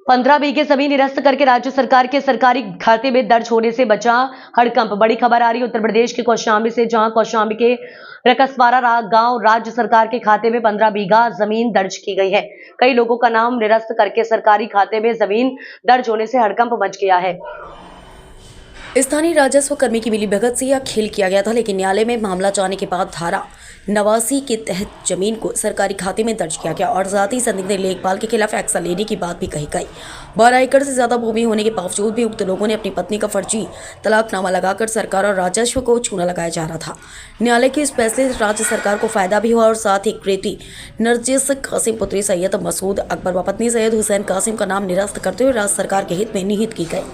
15 बीघे जमीन निरस्त करके राज्य सरकार के सरकारी खाते में दर्ज होने से बचा हड़कंप। बड़ी खबर आ रही है उत्तर प्रदेश के कौशाम्बी से, जहां कौशाम्बी के रकसवारा गांव राज्य सरकार के खाते में 15 बीघा जमीन दर्ज की गई है। कई लोगों का नाम निरस्त करके सरकारी खाते में जमीन दर्ज होने से हड़कंप मच गया है। स्थानीय राजस्व कर्मी की मिलीभगत से यह खेल किया गया था, लेकिन न्यायालय में मामला जाने के बाद धारा 89 के तहत जमीन को सरकारी खाते में दर्ज किया गया और साथ ही संदिग्ध लेखपाल के खिलाफ एक्शन लेने की बात भी कही गई। 12 एकड़ से ज्यादा भूमि होने के बावजूद भी उक्त लोगों ने अपनी पत्नी का फर्जी तलाकनामा लगाकर सरकार और राजस्व को चूना लगाया जा रहा था। न्यायालय के इस फैसले से राज्य सरकार को फायदा भी हुआ और साथ ही कृति नरजिस कासिम पुत्री सैयद मसूद अकबर व पत्नी सैयद हुसैन कासिम का नाम निरस्त करते हुए राज्य सरकार के हित में निहित की गई।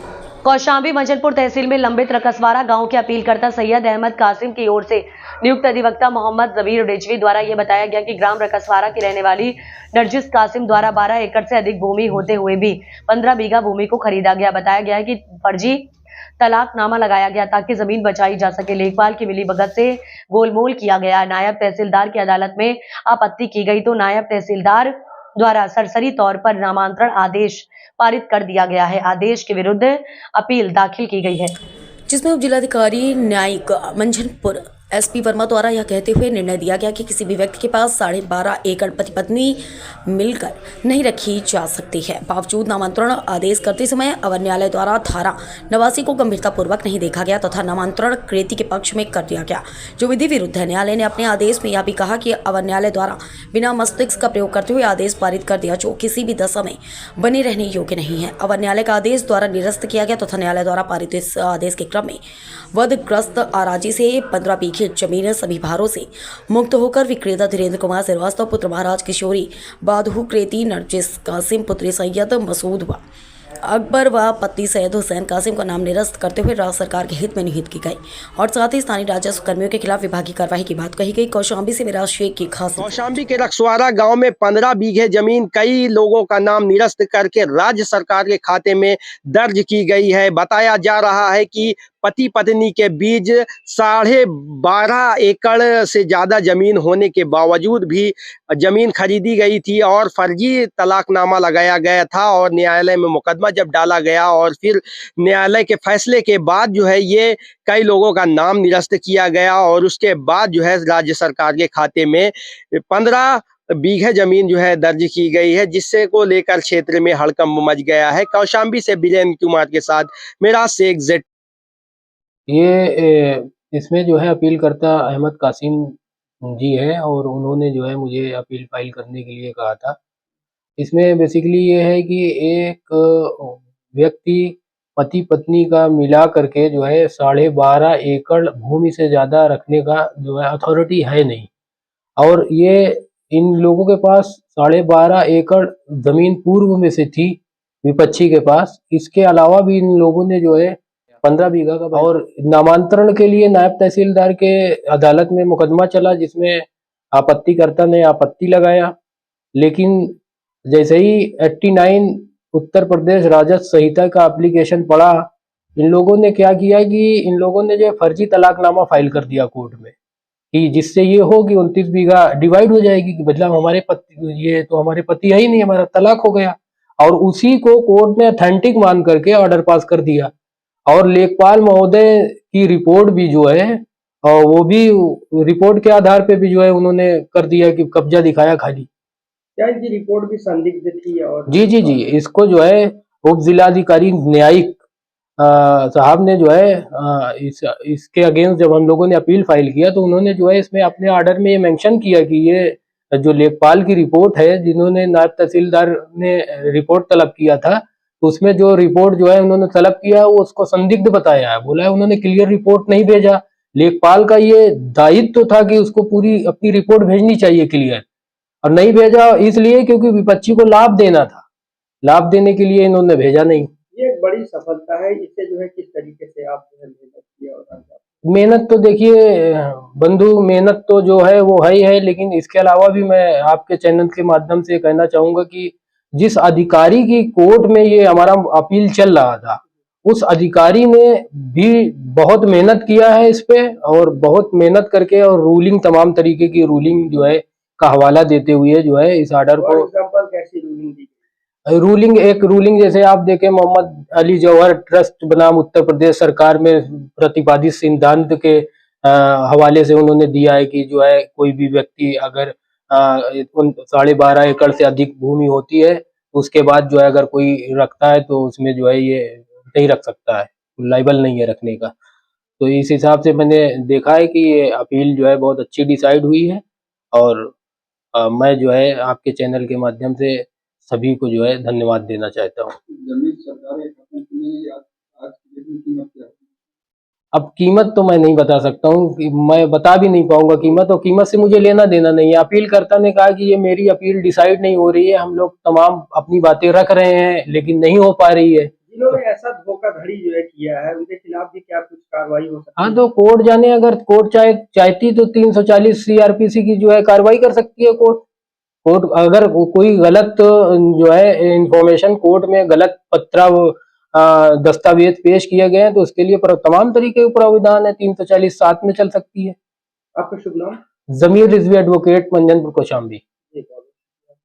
कौशाम्बी मंजनपुर तहसील में लंबित रकसवारा गांव के अपीलकर्ता सैयद अहमद कासिम की ओर से नियुक्त अधिवक्ता मोहम्मद जबीर रिजवी द्वारा यह बताया गया कि ग्राम रकसवारा की रहने वाली नरजिस कासिम द्वारा 12 एकड़ से अधिक भूमि होते हुए भी 15 बीघा भूमि को खरीदा गया। बताया गया है कि फर्जी तलाकनामा लगाया गया ताकि जमीन बचाई जा सके। लेखपाल की मिलीभगत से गोलमोल किया गया। नायब तहसीलदार की अदालत में आपत्ति की गई तो नायब तहसीलदार द्वारा सरसरी तौर पर नामांतरण आदेश पारित कर दिया गया है। आदेश के विरुद्ध अपील दाखिल की गई है, जिसमें उप जिलाधिकारी न्यायिक मंझनपुर एसपी वर्मा द्वारा यह कहते हुए निर्णय दिया गया कि किसी भी व्यक्ति के पास 12.5 एकड़ पति पत्नी मिलकर नहीं रखी जा सकती है। बावजूद नामांतरण आदेश करते समय अवर न्यायालय द्वारा धारा 89 को गंभीरतापूर्वक नहीं देखा गया तथा नामांतरण कृति के पक्ष में कर दिया गया, जो विधि विरुद्ध है। न्यायालय ने अपने आदेश में यह भी कहा कि अवर न्यायालय द्वारा बिना मस्तिष्क का प्रयोग करते हुए आदेश पारित कर दिया, जो किसी भी दशा में बने रहने योग्य नहीं है। अवर न्यायालय का आदेश द्वारा निरस्त किया गया तथा न्यायालय द्वारा पारित इस आदेश के क्रम में वधग्रस्त आराजी से 15 बीघे जमीन सभी भारों से मुक्त होकर विक्रेता धीरेन्द्र कुमार श्रीवास्तव पुत्र महाराज किशोरी बादहू कृति नरजिस कासिम पुत्री सैयद मसूद व अकबर व पत्नी सैयद हुसैन कासिम का नाम निरस्त करते हुए राज्य सरकार के हित में निहित की गई और साथ ही स्थानीय राजस्व कर्मियों के खिलाफ विभागीय कार्रवाई की बात कही गई। कौशाम्बी से मेरा शेख की खास। कौशाम्बी के रकसवारा गांव में 15 बीघे जमीन कई लोगों का नाम निरस्त करके राज्य सरकार के खाते में दर्ज की गई है। बताया जा रहा है कि पति पत्नी के बीच 12.5 एकड़ से ज्यादा जमीन होने के बावजूद भी जमीन खरीदी गई थी और फर्जी तलाकनामा लगाया गया था और न्यायालय में मुकदमा जब डाला गया और फिर न्यायालय के फैसले के बाद जो है ये कई लोगों का नाम निरस्त किया गया और उसके बाद जो है राज्य सरकार के खाते में 15 बीघे जमीन जो है दर्ज की गई है, जिससे को लेकर क्षेत्र में हड़कंप मच गया है। कौशाम्बी से वीरेंद्र कुमार के साथ मेरा शेख जेड। ये इसमें जो है अपीलकर्ता अहमद कासिम जी है और उन्होंने जो है मुझे अपील फाइल करने के लिए कहा था। इसमें बेसिकली ये है कि एक व्यक्ति पति पत्नी का मिला करके जो है 12.5 एकड़ भूमि से ज़्यादा रखने का जो है अथॉरिटी है नहीं, और ये इन लोगों के पास 12.5 एकड़ ज़मीन पूर्व में से थी विपक्षी के पास। इसके अलावा भी इन लोगों ने जो है 15 बीघा का और नामांतरण के लिए नायब तहसीलदार के अदालत में मुकदमा चला, जिसमें आपत्तिकर्ता ने आपत्ति लगाया। लेकिन जैसे ही 89 उत्तर प्रदेश राजस्व संहिता का एप्लीकेशन पड़ा, इन लोगों ने क्या किया कि इन लोगों ने जो फर्जी तलाकनामा फाइल कर दिया कोर्ट में कि जिससे ये हो कि 29 बीघा डिवाइड हो जाएगी कि मतलब हमारे पति, ये तो हमारे पति है ही नहीं, हमारा तलाक हो गया। और उसी को कोर्ट ने अथेंटिक मान करके ऑर्डर पास कर दिया और लेखपाल महोदय की रिपोर्ट भी जो है और वो भी रिपोर्ट के आधार पे भी जो है उन्होंने कर दिया कि कब्जा दिखाया खाली। क्या इनकी रिपोर्ट भी संदिग्ध थी? और जी, इसको जो है उप जिलाधिकारी न्यायिक साहब ने जो है इसके अगेंस्ट जब हम लोगों ने अपील फाइल किया तो उन्होंने जो है इसमें अपने ऑर्डर में ये मेंशन किया कि ये जो लेखपाल की रिपोर्ट है, जिन्होंने नायब तहसीलदार ने रिपोर्ट तलब किया था, तो उसमें जो रिपोर्ट जो है उन्होंने तलब किया वो उसको संदिग्ध बताया है। बोला है उन्होंने क्लियर रिपोर्ट नहीं भेजा। लेखपाल का ये दायित्व तो था कि उसको पूरी अपनी रिपोर्ट भेजनी चाहिए क्लियर, और नहीं भेजा इसलिए क्योंकि विपक्षी को लाभ देना था, लाभ देने के लिए इन्होंने भेजा नहीं। ये एक बड़ी सफलता है। इससे जो है किस तरीके से आप मेहनत किया? और मेहनत तो देखिए बंधु, मेहनत तो जो है वो है ही है, लेकिन इसके अलावा भी मैं आपके चैनल के माध्यम से कहना चाहूंगा कि जिस अधिकारी की कोर्ट में ये हमारा अपील चल रहा था, उस अधिकारी ने भी बहुत मेहनत किया है इस पे, और बहुत मेहनत करके और रूलिंग, तमाम तरीके की रूलिंग जो है का हवाला देते हुए जो है इस ऑर्डर को। एग्जांपल कैसी रूलिंग दी? रूलिंग जैसे आप देखें, मोहम्मद अली जौहर ट्रस्ट बनाम उत्तर प्रदेश सरकार में प्रतिपादित सिद्धांत के हवाले से उन्होंने दिया है कि जो है कोई भी व्यक्ति अगर 12.5 एकड़ से अधिक भूमि होती है तो उसके बाद जो है अगर कोई रखता है तो उसमें जो है ये नहीं रख सकता है, लाइबल नहीं है रखने का। तो इस हिसाब से मैंने देखा है कि ये अपील जो है बहुत अच्छी डिसाइड हुई है और मैं जो है आपके चैनल के माध्यम से सभी को जो है धन्यवाद देना चाहता हूँ। जमीन सरकारी शासन के लिए आज की डेट में कीमत क्या है? अब कीमत तो मैं नहीं बता सकता हूँ कि मैं बता भी नहीं पाऊंगा कीमत, और कीमत से मुझे लेना देना नहीं है। अपीलकर्ता ने कहा कि ये मेरी अपील डिसाइड नहीं हो रही है, हम लोग तमाम अपनी बातें रख रहे हैं लेकिन नहीं हो पा रही है। जिन्होंने ऐसा धोखाधड़ी जो है किया है उनके खिलाफ भी क्या कुछ कार्रवाई हो सकती है? हाँ, तो कोर्ट जाने, अगर कोर्ट चाहती तो 340 सीआरपीसी की जो है कार्रवाई कर सकती है कोर्ट अगर कोई गलत जो है इंफॉर्मेशन कोर्ट में गलत दस्तावेज पेश किए गए हैं तो उसके लिए तमाम तरीके के प्रावधान है, 340 साथ में चल सकती है। आपका शुभ नाम? जमीर रिजवी एडवोकेट, मंजनपुर कौशाम्बी।